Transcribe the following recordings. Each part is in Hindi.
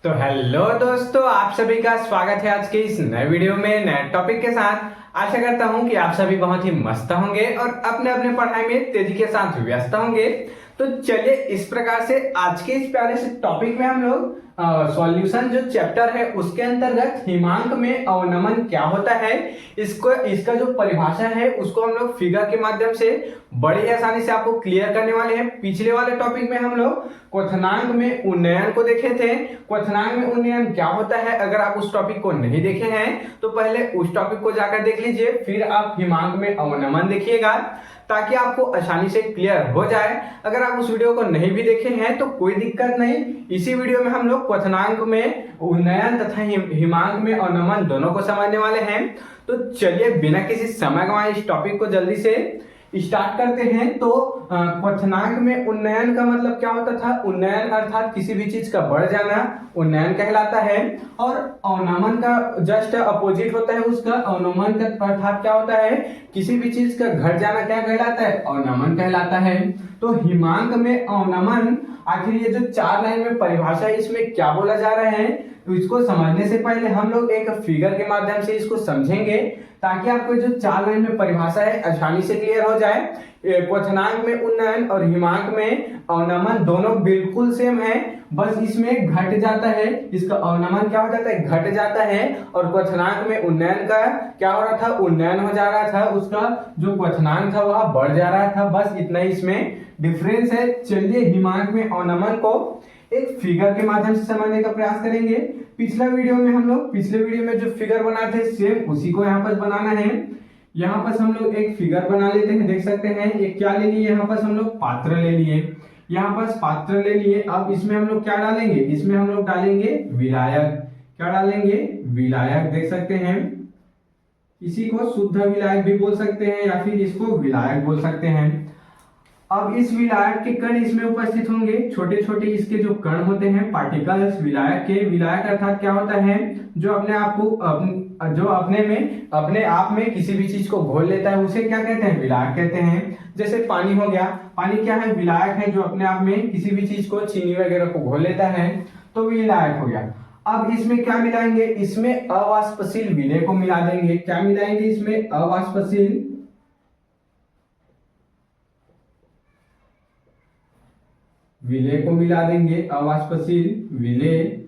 तो हेलो दोस्तों, आप सभी का स्वागत है आज के इस नए वीडियो में नए टॉपिक के साथ। आशा करता हूं कि आप सभी बहुत ही मस्त होंगे और अपने अपने पढ़ाई में तेजी के साथ व्यस्त होंगे। तो चलिए इस प्रकार से आज के इस प्यारे से टॉपिक में हम लोग सॉल्यूशन जो चैप्टर है उसके अंतर्गत हिमांक में अवनमन क्या होता है, इसका जो परिभाषा है उसको हम लोग फिगर के माध्यम से बड़ी आसानी से आपको क्लियर करने वाले हैं। पिछले वाले टॉपिक में हम लोग क्वथनांक में उन्नयन को देखे थे। क्वथनांक में उन्नयन क्या होता है, अगर आप उस टॉपिक को नहीं देखे हैं तो पहले उस टॉपिक को जाकर देख लीजिए, फिर आप हिमांक में अवनमन देखिएगा ताकि आपको आसानी से क्लियर हो जाए। अगर आप उस वीडियो को नहीं भी देखे हैं तो कोई दिक्कत नहीं, इसी वीडियो में हम लोग क्वथनांक में उन्नयन तथा हिमांक में अवनमन दोनों को समझने वाले हैं। तो चलिए बिना किसी समय गंवाए इस टॉपिक को जल्दी से स्टार्ट करते हैं। तो क्वथनांक में उन्नयन का मतलब क्या होता था? उन्नयन अर्थात किसी भी चीज का बढ़ जाना उन्नयन कहलाता है, और अवनमन का जस्ट अपोजिट होता है उसका। अवनमन का अर्थात क्या होता है? किसी भी चीज का घट जाना क्या कहलाता है? अवनमन कहलाता है। तो हिमांक में अवनमन, आखिर ये जो चार लाइन में परिभाषा है इसमें क्या बोला जा रहा है, तो इसको समझने से पहले हम लोग एक फिगर के माध्यम से इसको समझेंगे ताकि आपको जो चार लाइन में परिभाषा है आसानी से क्लियर हो जाए। क्वथनांक में उन्नयन और हिमांक में अवनमन दोनों बिल्कुल सेम है, बस इसमें घट जाता है। इसका अवनमन क्या हो जाता है? घट जाता है। और क्वथनांक में उन्नयन का क्या हो रहा था? उन्नयन हो जा रहा था, उसका जो क्वथनांक था वह बढ़ जा रहा था। बस इतना ही इसमें डिफरेंस है। चलिए हिमांक में अवनमन को एक फिगर के माध्यम से समझने का प्रयास करेंगे। पिछले वीडियो में जो फिगर बनाए थे सेम उसी को यहाँ पर बनाना है। यहाँ पर हम लोग एक फिगर बना लेते हैं, देख सकते हैं। ये क्या ले लिए? यहाँ पर हम लोग पात्र ले लिए, यहाँ पर पात्र ले लिए। अब इसमें हम लोग क्या डालेंगे? इसमें हम लोग डालेंगे विलायक। क्या डालेंगे? विलायक। देख सकते हैं, इसी को शुद्ध विलायक भी बोल सकते हैं या फिर इसको विलायक बोल सकते हैं। अब इस विलायक के कण इसमें उपस्थित होंगे, छोटे छोटे इसके जो कण होते हैं पार्टिकल्स विलायक के। विलायक अर्थात क्या होता है? जो अपने आप को जो अपने आप में किसी भी चीज को घोल लेता है उसे क्या कहते हैं? विलायक कहते हैं। जैसे पानी हो गया, पानी क्या है? विलायक है, जो अपने आप में किसी भी चीज को, चीनी वगैरह को घोल लेता है, तो विलायक हो गया। अब इसमें क्या मिलाएंगे? इसमें अवाष्पशील विलेय को मिला देंगे। क्या मिलाएंगे? इसमें अवाष्पशील विलेय को मिला देंगे, अवाष्पशील विलेय।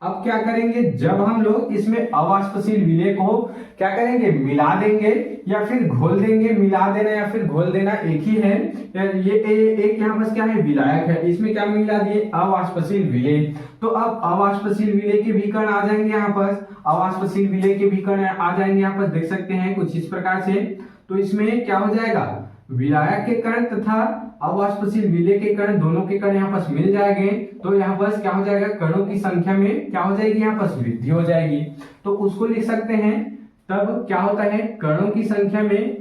अब क्या करेंगे? जब हम लोग इसमें अवाष्पशील विलेय को क्या करेंगे? मिला देंगे या फिर घोल देंगे। मिला देना या फिर घोल देना एक ही है। ये एक यहाँ पर क्या है? विलायक है। इसमें क्या मिला दिए? अवाष्पशील विलेय। तो अब अवाष्पशील विलेय के भी कण आ जाएंगे यहाँ पर, अवाष्पशील विलेय के भी कण आ जाएंगे यहाँ पर, देख सकते हैं कुछ इस प्रकार से। तो इसमें क्या हो जाएगा? विलायक के कण तथा अवाष्पशील विलेय के कण, दोनों के कण यहाँ पर मिल जाएंगे। तो यहाँ पर क्या हो जाएगा? कणों की संख्या में क्या हो जाएगी? यहाँ पर वृद्धि हो जाएगी। तो उसको लिख सकते हैं। तब क्या होता है? कणों की संख्या में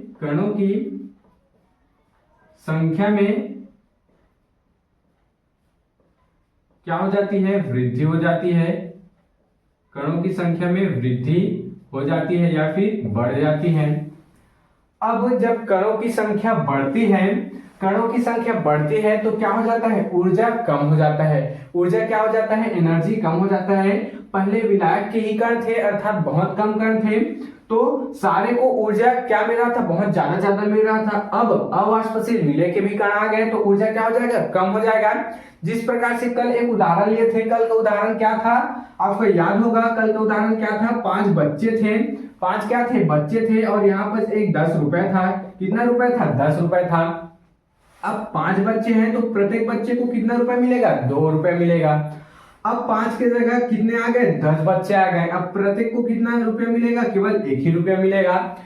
क्या हो जाती है? वृद्धि हो जाती है। कणों की संख्या में वृद्धि हो जाती है या फिर बढ़ जाती है। अब जब कणों की संख्या बढ़ती है तो क्या हो जाता है? ऊर्जा कम हो जाता है। ऊर्जा क्या हो जाता है? एनर्जी कम हो जाता है। पहले विलायक के ही कण थे अर्थात बहुत कम कण थे, तो सारे को ऊर्जा क्या मिल रहा था? बहुत ज्यादा मिल रहा था। अब अवाष्पशील विलेय के भी कण आ गए तो ऊर्जा क्या हो जाएगा? कम हो जाएगा। जिस प्रकार से कल एक उदाहरण लिए थे, कल का उदाहरण क्या था? आपको याद होगा कल का उदाहरण क्या था? 5 बच्चे थे, 5 क्या थे? बच्चे थे, और यहाँ पर एक 10 रुपए था। कितना रुपए था? 10 रुपए था। अब 5 बच्चे हैं तो प्रत्येक बच्चे को कितना रुपए मिलेगा? 2 रुपए मिलेगा। अब 5 की जगह कितने आ गए? 10 बच्चे आ गए। अब प्रत्येक को कितना रुपए मिलेगा? केवल 1 ही रुपया मिलेगा।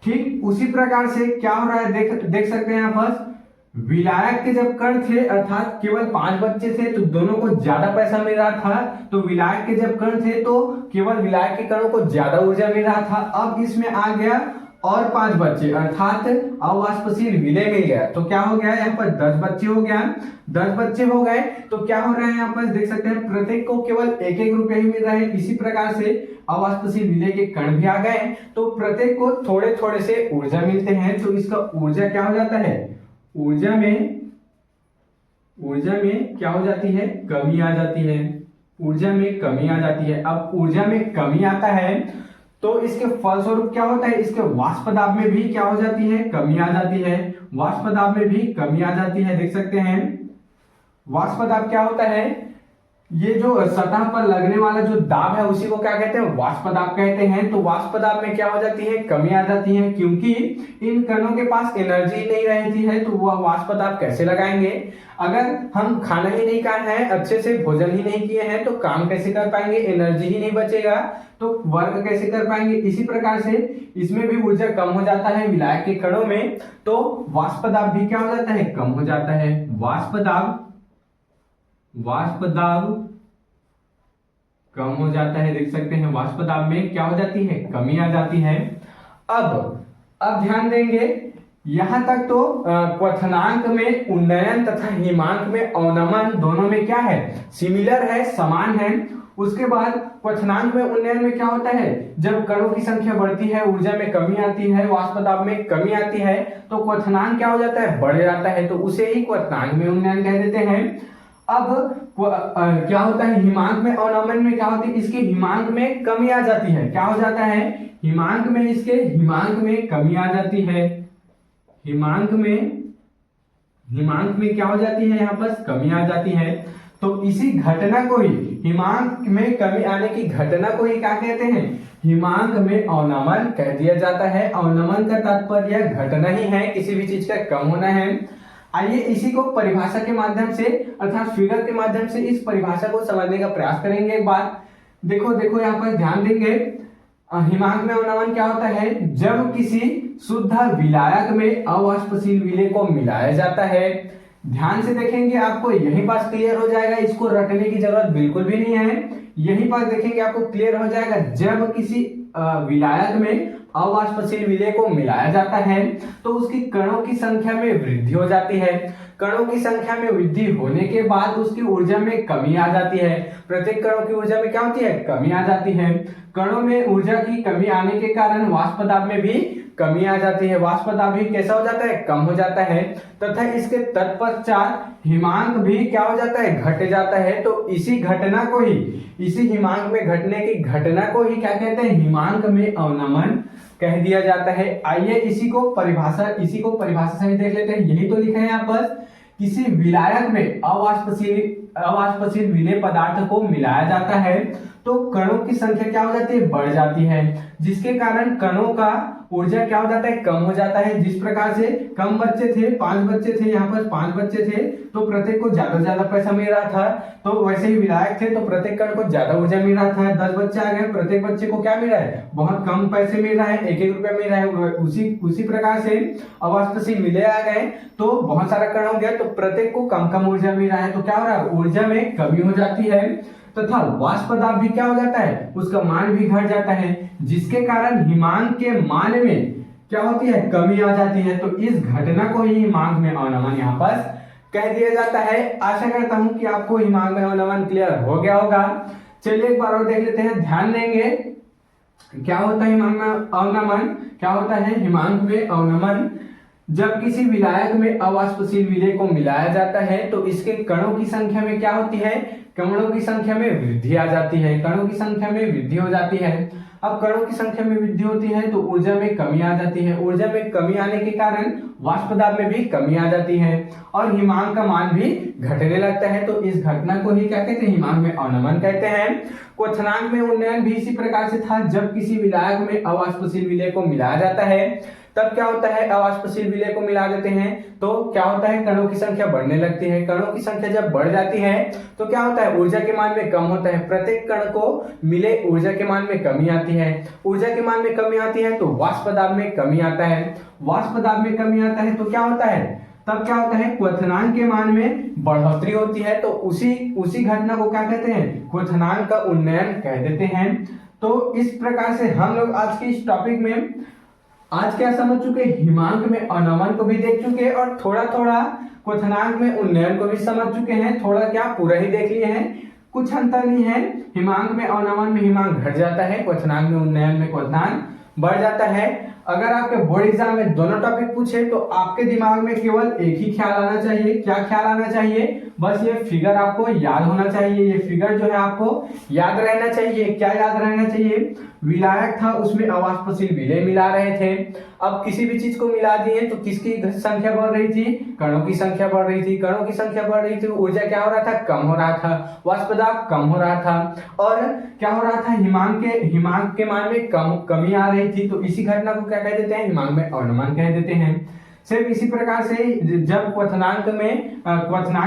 ठीक उसी प्रकार से क्या हो रहा है? देख सकते हैं यहाँ पर विलायक के जब कण थे अर्थात केवल 5 बच्चे थे तो दोनों को ज्यादा पैसा मिल रहा था। तो विलायक के जब कण थे तो केवल विलायक के कणों को ज्यादा ऊर्जा मिल रहा था। अब इसमें आ गया और 5 बच्चे अर्थात अवाष्पशील विलेय मिल गया। तो क्या हो गया? यहाँ पर 10 बच्चे हो गया। 10 बच्चे हो गए तो क्या हो रहा है? यहाँ पर देख सकते हैं प्रत्येक को केवल 1 रुपया ही मिल रहा है। इसी प्रकार से अवाष्पशील विलेय के कण भी आ गए तो प्रत्येक को थोड़े थोड़े से ऊर्जा मिलते हैं। तो इसका ऊर्जा क्या हो जाता है? ऊर्जा में क्या हो जाती है? कमी आ जाती है। ऊर्जा में कमी आ जाती है। अब ऊर्जा में कमी आता है तो इसके फलस्वरूप क्या होता है, इसके वाष्प दाब में भी क्या हो जाती है, कमी आ जाती है। वाष्प दाब में भी कमी आ जाती है, देख सकते हैं। वाष्प दाब क्या होता है, ये जो सतह पर लगने वाला जो दाब है उसी को क्या कहते हैं, वाष्प दाब कहते हैं। तो वाष्प दाब में क्या हो जाती है, कमी आ जाती है, क्योंकि इन कणों के पास एनर्जी नहीं रहती है तो वह वाष्प दाब कैसे लगाएंगे। अगर हम खाना ही नहीं खाए हैं, अच्छे से भोजन ही नहीं किए हैं तो काम कैसे कर पाएंगे, एनर्जी ही नहीं बचेगा तो वर्क कैसे कर पाएंगे। इसी प्रकार से इसमें भी ऊर्जा कम हो जाता है विलायक के कणों में, तो वाष्प दाब भी क्या हो जाता है, कम हो जाता है। वाष्प दाब कम हो जाता है, देख सकते हैं। वाष्प दाब में क्या हो जाती है, कमी आ जाती है। अब ध्यान देंगे, यहां तक तो क्वथनांक में उन्नयन तथा हिमांक में अवनमन दोनों में क्या है, सिमिलर है, समान है। उसके बाद क्वथनांक में उन्नयन में क्या होता है, जब कणों की संख्या बढ़ती है ऊर्जा में कमी आती है, वाष्प दाब में कमी आती है तो क्वथनांक क्या हो जाता है, बढ़ जाता है, तो उसे ही क्वथनांक में उन्नयन कह देते हैं। अब क्या होता है, हिमांक में अवनमन में क्या होती है, इसके हिमांक में कमी आ जाती है। क्या हो जाता है, हिमांक में इसके हिमांक में कमी आ जाती है। हिमांक में क्या हो जाती है, यहाँ पर कमी आ जाती है। तो इसी घटना को ही, हिमांक में कमी आने की घटना को ही क्या कहते हैं, हिमांक में अवनमन कह दिया जाता है। अवनमन का तात्पर्य घटना ही है, किसी भी चीज का कम होना है। आइए इसी को परिभाषा के माध्यम से अर्थात फिगर के माध्यम से इस परिभाषा को समझने का प्रयास करेंगे। एक बार देखो यहाँ पर ध्यान देंगे, हिमांक में अवनमन क्या होता है, जब किसी शुद्ध विलायक में अवाष्पशील विलेय को मिलाया जाता है। ध्यान से देखेंगे, आपको यहीं पास क्लियर हो जाएगा, इसको रटने की जरूरत बिल्कुल भी नहीं है। यहीं पास देखेंगे आपको क्लियर हो जाएगा, जब किसी विलायक में अवाष्पशील विलेय को मिलाया जाता है तो उसकी कणों की संख्या में वृद्धि हो जाती है। कणों की संख्या में वृद्धि होने के बाद उसकी ऊर्जा में कमी आ जाती है। प्रत्येक कणों की ऊर्जा में क्या होती है, कमी आ जाती है। कणों में ऊर्जा की कमी आने के कारण वाष्प दाब में भी कमी आ जाती है। वाष्प दाब भी कैसा हो जाता है, कम हो जाता है, तथा इसके तत्पश्चात हिमांक भी क्या हो जाता है, घट जाता है। तो इसी घटना को ही, इसी हिमांक में घटने की घटना को ही क्या कहते हैं, हिमांक में अवनमन कह दिया जाता है। आइए इसी को परिभाषा से देख लेते हैं। यही तो लिखा है यहाँ पर, किसी विलायक में अवाष्पशील विलेय पदार्थ को मिलाया जाता है तो कणों की संख्या क्या हो जाती है, बढ़ जाती है, जिसके कारण कणों का ऊर्जा क्या हो जाता है, कम हो जाता है। जिस प्रकार से कम बच्चे थे, 5 बच्चे थे, यहाँ पर 5 बच्चे थे तो प्रत्येक को ज्यादा ज्यादा पैसा मिल रहा था, तो वैसे ही विलायक थे तो प्रत्येक कण को ज्यादा ऊर्जा मिल रहा था। 10 बच्चे आ गए, प्रत्येक बच्चे को क्या मिल रहा है, बहुत कम पैसे मिल रहा है, 1-1 रुपया मिल रहा है। उसी प्रकार से अवाष्पशील विलेय आ गए तो बहुत सारा कण हो गया तो प्रत्येक को कम कम ऊर्जा मिल रहा है, तो क्या हो रहा है, ऊर्जा में कमी हो जाती है। तथा वाष्प दाब भी क्या हो जाता है, उसका मान भी घट जाता है, जिसके कारण हिमांक के मान में क्या होती है, कमी आ जाती है। तो इस घटना को ही हिमांक में अवनमन यहाँ पर कह दिया जाता है। आशा करता हूं कि आपको हिमांक में अवनमन क्लियर हो गया होगा। चलिए एक बार और देख लेते हैं, ध्यान देंगे क्या होता है हिमांक में अवनमन। क्या होता है हिमांक में अवनमन, जब किसी विलायक में अवाष्पशील विलेय को मिलाया जाता है तो इसके कणों की संख्या में क्या होती है, कणों की संख्या में वृद्धि आ जाती है। कणों की संख्या में वृद्धि हो जाती है। अब कणों की संख्या में वृद्धि होती है तो ऊर्जा में कमी आ जाती है। ऊर्जा में कमी आने के कारण वाष्प दाब में भी कमी आ जाती है और हिमांक का मान भी घटने लगता है। तो इस घटना को ही क्या कहते हैं, हिमांक में अवनमन कहते हैं। क्वथनांक में उन्नयन भी इसी प्रकार से था, जब किसी विलायक में अवाष्पशील विलेय को मिलाया जाता है तब क्या होता है, अवाष्पशील विलेय को मिला देते हैं तो क्या होता है, कणों की संख्या बढ़ने लगती है। कणों की संख्या जब बढ़ जाती है तो क्या होता है, ऊर्जा के मान में कम होता है। प्रत्येक कण को मिले ऊर्जा के मान में कमी आती है। ऊर्जा के मान में कमी आती है तो वाष्प दाब में कमी आता है। वाष्प दाब में कमी आता है तो क्या होता है, तब क्या होता है, क्वथनांक के मान में बढ़ोतरी होती है। तो उसी घटना को क्या कहते हैं, क्वथनांक का उन्नयन कह देते हैं। तो इस प्रकार से हम लोग आज के इस टॉपिक में आज क्या समझ चुके, हिमांक में अवनमन को भी देख चुके और थोड़ा थोड़ा क्वथनांक में उन्नयन को भी समझ चुके हैं। थोड़ा क्या पूरा ही देख लिए हैं, कुछ अंतर नहीं है। हिमांक में अवनमन में हिमांक घट जाता है, क्वथनांक में उन्नयन में क्वथनांक बढ़ जाता है। अगर आपके बोर्ड एग्जाम में दोनों टॉपिक पूछे तो आपके दिमाग में केवल एक ही ख्याल आना चाहिए। क्या ख्याल आना चाहिए, बस ये फिगर आपको याद होना चाहिए, ये फिगर जो है आपको याद रहना चाहिए। क्या याद रहना चाहिए? विलायक था, उसमें अवाष्पशील विलेय मिला रहे थे। अब किसी भी चीज को मिला दिए तो किसकी संख्या बढ़ रही थी? कणों की संख्या बढ़ रही थी। कणों की संख्या बढ़ रही थी, ऊर्जा क्या हो रहा था? कम हो रहा था, वाष्प दाब कम हो रहा था। और क्या हो रहा था? हिमांक के मान में कमी आ रही थी। तो इसी घटना को क्या कह देते हैं? हिमांक में अवनमन कह देते हैं। सिर्फ इसी प्रकार से जब क्वथनांक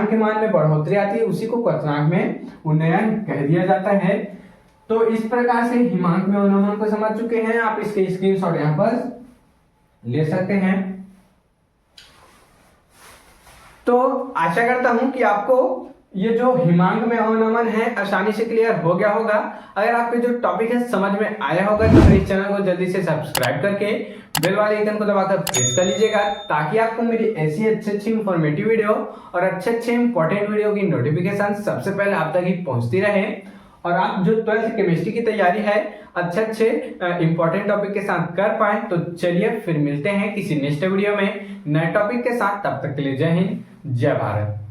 के मान में बढ़ोतरी आती है, उसी को क्वथनांक में उन्नयन कह दिया जाता है। तो इस प्रकार से हिमांक में अवनमन को समझ चुके हैं। आप इसके स्क्रीनशॉट यहां पर ले सकते हैं। तो आशा करता हूं कि आपको ये जो हिमांक में अवनमन है आसानी से क्लियर हो गया होगा। अगर आपके जो टॉपिक है समझ में आया होगा तो मेरे चैनल को जल्दी से सब्सक्राइब करके बेल वाले आइकन को दबाकर प्रेस कर लीजिएगा, ताकि आपको मेरी ऐसी अच्छी इंफॉर्मेटिव वीडियो और अच्छे इंपॉर्टेंट वीडियो की नोटिफिकेशन सबसे पहले आप तक ही पहुंचती रहे। और आप जो 12th केमिस्ट्री की तैयारी है अच्छे इंपॉर्टेंट टॉपिक के साथ कर पाए। तो चलिए फिर मिलते हैं किसी नेक्स्ट वीडियो में नए टॉपिक के साथ। तब तक के लिए जय हिंद, जय भारत।